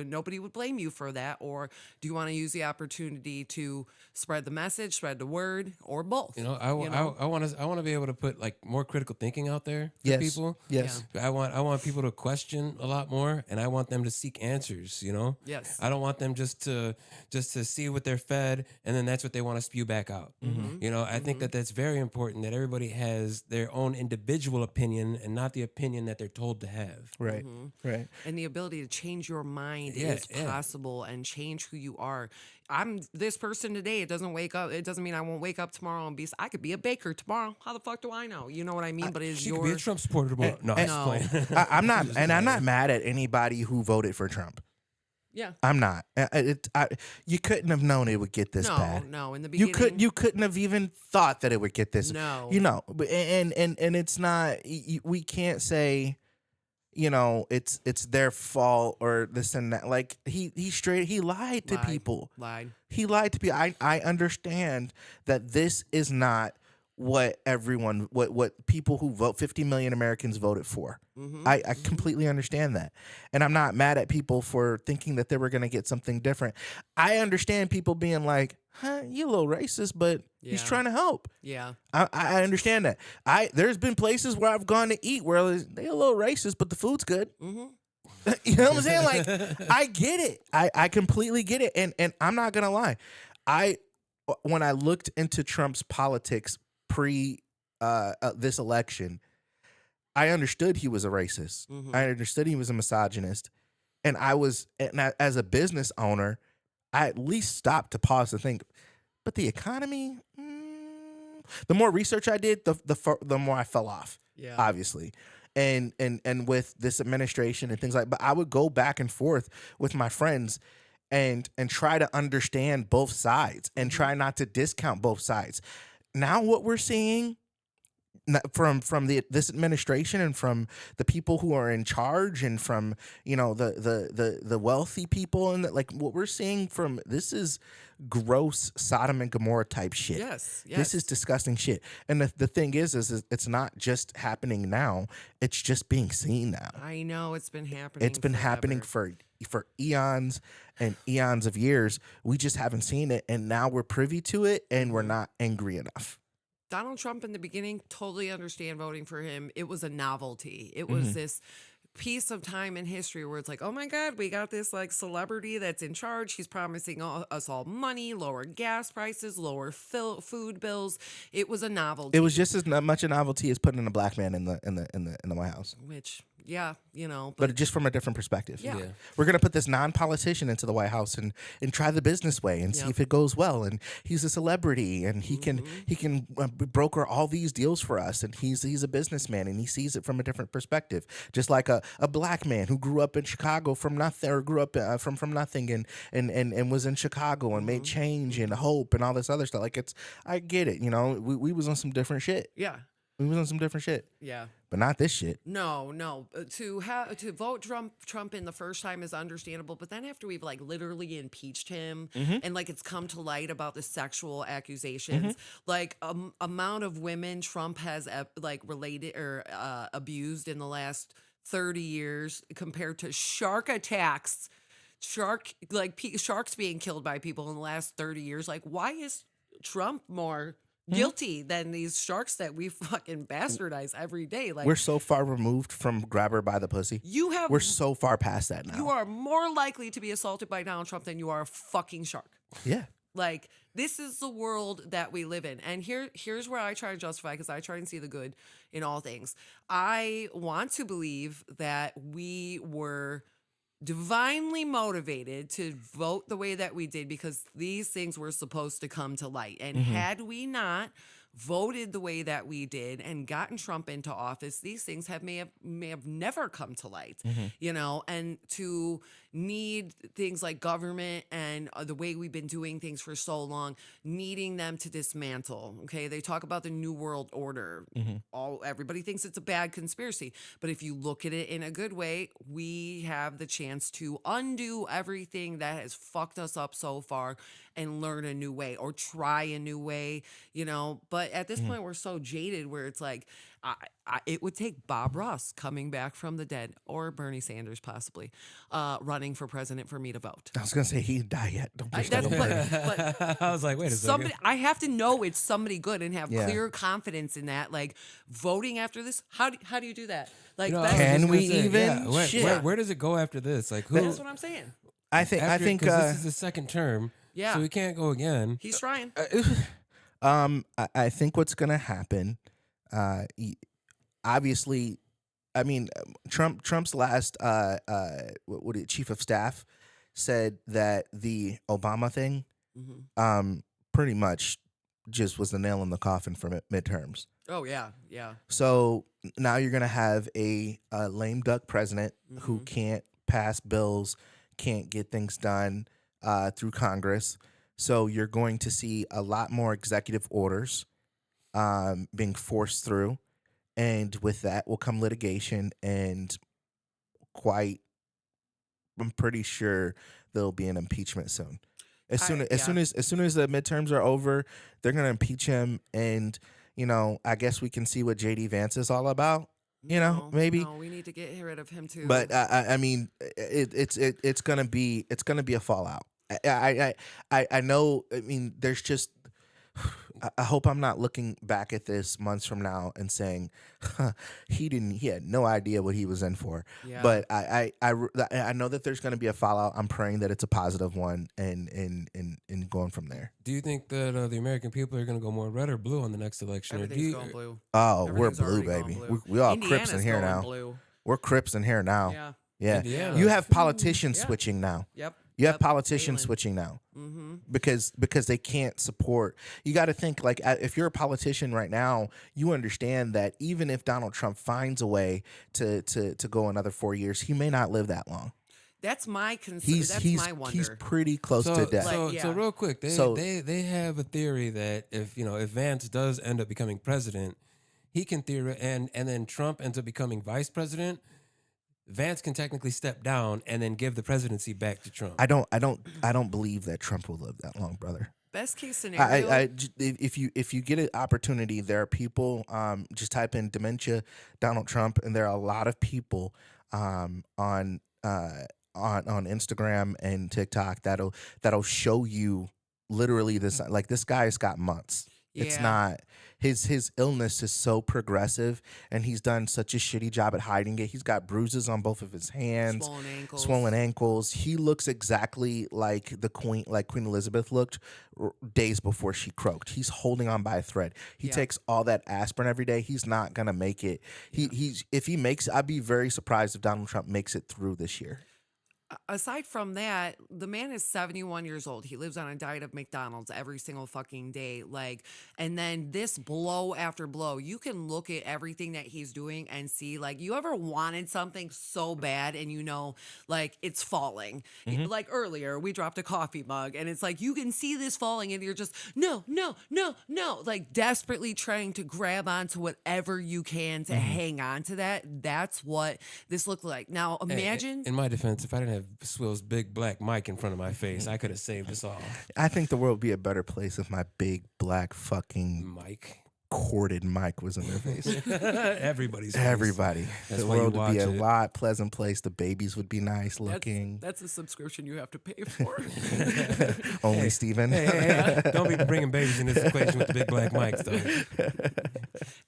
nobody would blame you for that? Or do you want to use the opportunity to spread the message, spread the word, or both? You know, I want to be able to put like more critical thinking out there for Yes. people. Yes. I want people to question a lot more, and I want them to seek answers. You know. Yes. I don't want them just to see what they're fed, and then that's what they want to spew back out. You know, I think that that's very important. That everybody has their own individual opinion, and not the opinion that they're told to have. Right. Right. And the ability to change your mind Yeah, is yeah. possible, and change who you are. I'm this person today. It doesn't mean I won't wake up tomorrow and I could be a baker tomorrow. How the fuck do I know? You know what I mean? But it's She your could be a Trump supporter tomorrow. No, I'm just No. playing. I'm not, and I'm not mad at anybody who voted for Trump. yeah. I'm not. You couldn't have known it would get this bad. No, in the You beginning. you couldn't have even thought that it would get this. No. You know, and it's not. We can't say it's their fault or this and that. Like he lied to people. He lied to people. I understand that this is not what what people who vote 50 million Americans voted for. I completely understand that. And I'm not mad at people for thinking that they were going to get something different. I understand people being like, huh, you a little racist, but he's trying to help. Yeah. I understand that. There's been places where I've gone to eat where they're a little racist, but the food's good. You know what I'm saying? Like, I get it. I completely get it. And I'm not going to lie. When I looked into Trump's politics pre this election, I understood he was a racist. I understood he was a misogynist. And as a business owner, I at least stopped to pause to think, but the economy, the more research I did, the more I fell off, obviously. And with this administration and things but I would go back and forth with my friends and try to understand both sides and try not to discount both sides. Now what we're seeing from this administration and from the people who are in charge and from the wealthy people and like what we're seeing from this is gross Sodom and Gomorrah type shit. Yes. This is disgusting shit. And the thing is it's not just happening now, it's just being seen now. I know it's been happening. It's been happening for eons and eons of years. We just haven't seen it, and now we're privy to it and we're not angry enough. Donald Trump in the beginning, totally understand voting for him. It was a novelty. It was this piece of time in history where it's like, oh my God, we got this like celebrity that's in charge. He's promising us all money, lower gas prices, lower food bills. It was a novelty. It was just as much a novelty as putting a black man in the White House. Which, yeah, but just from a different perspective. Yeah. We're gonna put this non-politician into the White House and try the business way and see if it goes well. And he's a celebrity and he can broker all these deals for us. And he's a businessman and he sees it from a different perspective. Just like a black man who grew up in Chicago from nothing, or grew up from nothing and was in Chicago and made change and hope and all this other stuff. Like I get it. We was on some different shit. Yeah. We was on some different shit. Yeah. But not this shit. No. To vote Trump in the first time is understandable, but then after we've like literally impeached him and like it's come to light about the sexual accusations, like amount of women Trump has like related or abused in the last 30 years compared to shark attacks, sharks being killed by people in the last 30 years. Like, why is Trump more guilty than these sharks that we fucking bastardize every day? Like, we're so far removed from grab her by the pussy. We're so far past that now. You are more likely to be assaulted by Donald Trump than you are a fucking shark. Yeah. Like, this is the world that we live in. And here's where I try to justify, because I try and see the good in all things. I want to believe that we were divinely motivated to vote the way that we did because these things were supposed to come to light. And had we not voted the way that we did and gotten Trump into office, these things may have never come to light, and to need things like government and the way we've been doing things for so long, needing them to dismantle. Okay. They talk about the New World Order. Everybody thinks it's a bad conspiracy, but if you look at it in a good way, we have the chance to undo everything that has fucked us up so far and learn a new way or try a new way, but at this point we're so jaded where it's like, it would take Bob Ross coming back from the dead or Bernie Sanders possibly running for president for me to vote. I was going to say he didn't die yet. Don't push that. But I was like, wait a second. I have to know it's somebody good and have clear confidence in that. Like voting after this, how do you do that? Like, can we even? Where does it go after this? Like, who? That's what I'm saying. I think this is the second term. Yeah. So we can't go again. He's trying. I think what's going to happen, obviously, I mean, Trump's last chief of staff said that the Obama thing pretty much just was the nail in the coffin for midterms. Oh, yeah. So now you're going to have a lame duck president who can't pass bills, can't get things done through Congress. So you're going to see a lot more executive orders being forced through. And with that will come litigation and I'm pretty sure there'll be an impeachment soon. As soon as Yeah. soon as the midterms are over, they're gonna impeach him, and I guess we can see what JD Vance is all about. Maybe. No, we need to get rid of him too. But I mean, it's gonna be a fallout. I know. I mean, there's just. I hope I'm not looking back at this months from now and saying he had no idea what he was in for. Yeah. But I know that there's going to be a fallout. I'm praying that it's a positive one and going from there. Do you think that the American people are going to go more red or blue on the next election? Everything's going blue. Oh, Everything's we're blue, already baby. gone blue. We all Indiana's Crips in here going now. blue. We're Crips in here now. Yeah. Yeah. Indiana. You have politicians Yeah. switching now. Yep. You have Yep. politicians Caitlin. switching now Mm-hmm. because they can't support. You got to think, like, if you're a politician right now, you understand that even if Donald Trump finds a way to go another 4 years, he may not live that long. That's my concern. That's my wonder. He's pretty close to death. So real quick, they have a theory that if Vance does end up becoming president, he can and then Trump ends up becoming vice president. Vance can technically step down and then give the presidency back to Trump. I don't believe that Trump will live that long, brother. Best case scenario. If you get an opportunity, there are people. Just type in dementia Donald Trump, and there are a lot of people on Instagram and TikTok that'll show you literally this. Like, this guy's got months. It's Yeah. not his illness is so progressive, and he's done such a shitty job at hiding it. He's got bruises on both of his hands, swollen ankles. He looks exactly like Queen Elizabeth looked days before she croaked. He's holding on by a thread. He takes all that aspirin every day. He's not gonna make it. I'd be very surprised if Donald Trump makes it through this year. Aside from that, the man is 71 years old. He lives on a diet of McDonald's every single fucking day. And then this blow after blow, you can look at everything that he's doing and see, you ever wanted something so bad and it's falling. Mm-hmm. Like earlier, we dropped a coffee mug and it's like, you can see this falling and you're just, no, desperately trying to grab onto whatever you can to hang on to that. That's what this looked like. Now, imagine. In my defense, if I didn't have Swill's big black mic in front of my face, I could have saved us all. I think the world would be a better place if my big black fucking Mic. corded mic was in their face. Everybody's face. Everybody. That's The why you world would be watch a it. lot pleasant place. The babies would be nice looking. That's a subscription you have to pay for. Only Steven. Hey, don't be bringing babies in this equation with the big black mics, though.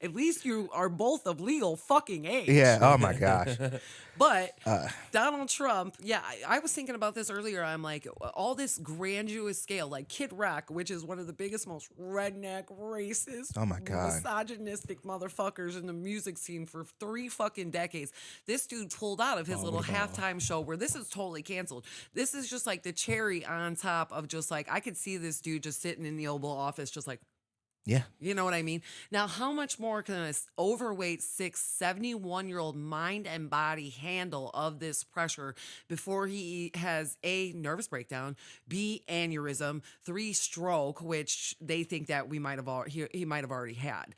At least you are both of legal fucking age. Yeah. Oh my gosh. But Donald Trump, I was thinking about this earlier. I'm like, all this grandiose scale, like Kid Rock, which is one of the biggest, most redneck, racist, Oh my God. misogynistic motherfuckers in the music scene for 3 fucking decades. This dude pulled out of his little halftime show where this is totally canceled. This is just like the cherry on top of just like, I could see this dude just sitting in the Oval Office, just like, Yeah. you know what I mean? Now, how much more can an overweight, 71-year-old mind and body handle of this pressure before he has A, nervous breakdown, B, aneurysm, 3, stroke, which they think that he might have already had.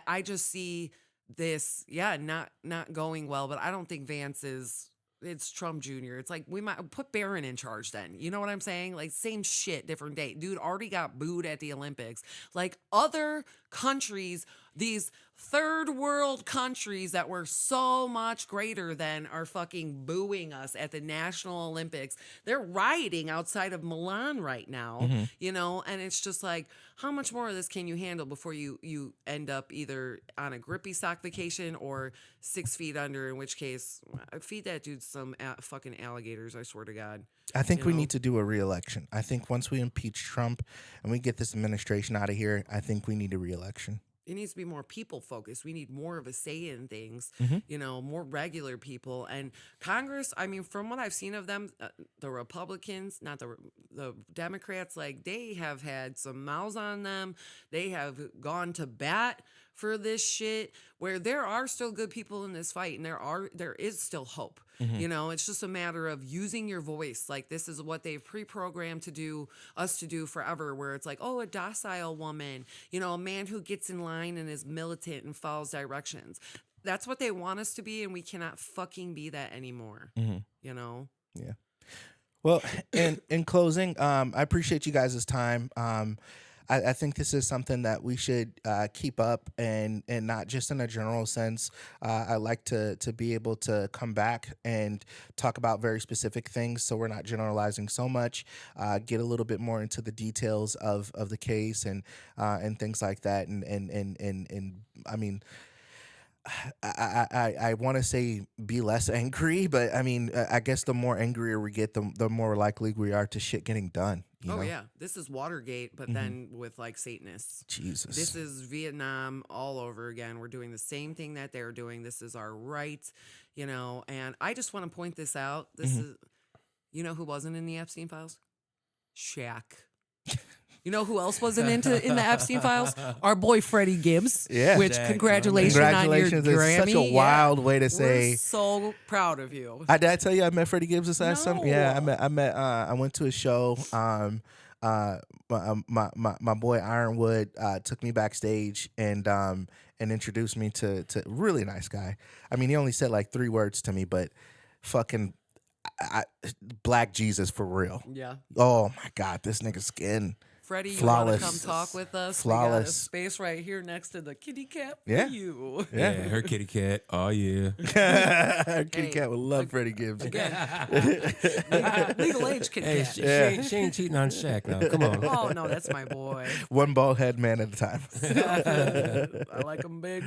I just see this, not going well, but I don't think Vance is. It's Trump Jr. It's like, we might put Barron in charge then. You know what I'm saying? Like, same shit, different day. Dude already got booed at the Olympics. Like, other countries, these third world countries that were so much greater than are fucking booing us at the National Olympics. They're rioting outside of Milan right now, and it's just like, how much more of this can you handle before you end up either on a grippy sock vacation or 6 feet under, in which case, feed that dude some fucking alligators, I swear to God. I think we need to do a re-election. I think once we impeach Trump and we get this administration out of here, I think we need a re-election. It needs to be more people focused. We need more of a say in things, more regular people. And Congress, I mean, from what I've seen of them, the Republicans, not the Democrats, they have had some mouths on them. They have gone to bat for this shit, where there are still good people in this fight, and there is still hope. It's just a matter of using your voice. Like, this is what they've pre-programmed us to do forever, where it's like, oh, a docile woman, a man who gets in line and is militant and follows directions. that's what they want us to be, and we cannot fucking be that anymore. You know? Yeah. Well, in closing, I appreciate you guys' time. I think this is something that we should keep up, and not just in a general sense. I like to be able to come back and talk about very specific things, so we're not generalizing so much. Get a little bit more into the details of the case and things like that. And I mean, I want to say be less angry, but I mean, I guess the more angrier we get, the more likely we are to shit getting done. You know? Yeah, this is Watergate, but then with like Satanists. Jesus. This is Vietnam all over again. We're doing the same thing that they're doing. This is our right, you know. And I just want to point this out. This is, you know, who wasn't in the Epstein files? Shaq. You know who else wasn't in the Epstein files? Our boy Freddie Gibbs. Yeah. Which Exactly. congratulations on your Congratulations. Grammy. It's such a wild way to say. We're so proud of you. Did I tell you I met Freddie Gibbs this last summer? Yeah, I went to a show. My boy Ironwood took me backstage and introduced me to really nice guy. I mean, he only said like 3 words to me, but fucking Black Jesus for real. Yeah. Oh my God, this nigga's skin. Freddie, you Flawless. want to come talk with us? Flawless. We got a space right here next to the kitty cat for Yeah. you. Yeah, her kitty cat. Oh yeah. Kitty Cat would love Freddie Gibbs. Again, legal age kitty Hey, cat. she ain't cheating on Shaq now. Come on. Oh, no, that's my boy. One bald head man at a time. I like him big.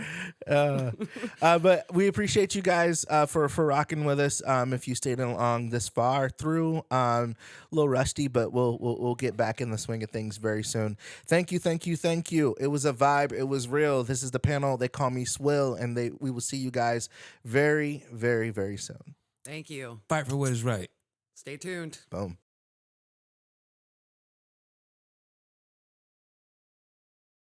But we appreciate you guys for rocking with us. If you stayed along this far through, a little rusty, but we'll get back in the swing of things very soon. Thank you. It was a vibe. It was real. This is the panel. They call me Swill, and we will see you guys very, very, very soon. Thank you. Fight for what is right. Stay tuned. Boom.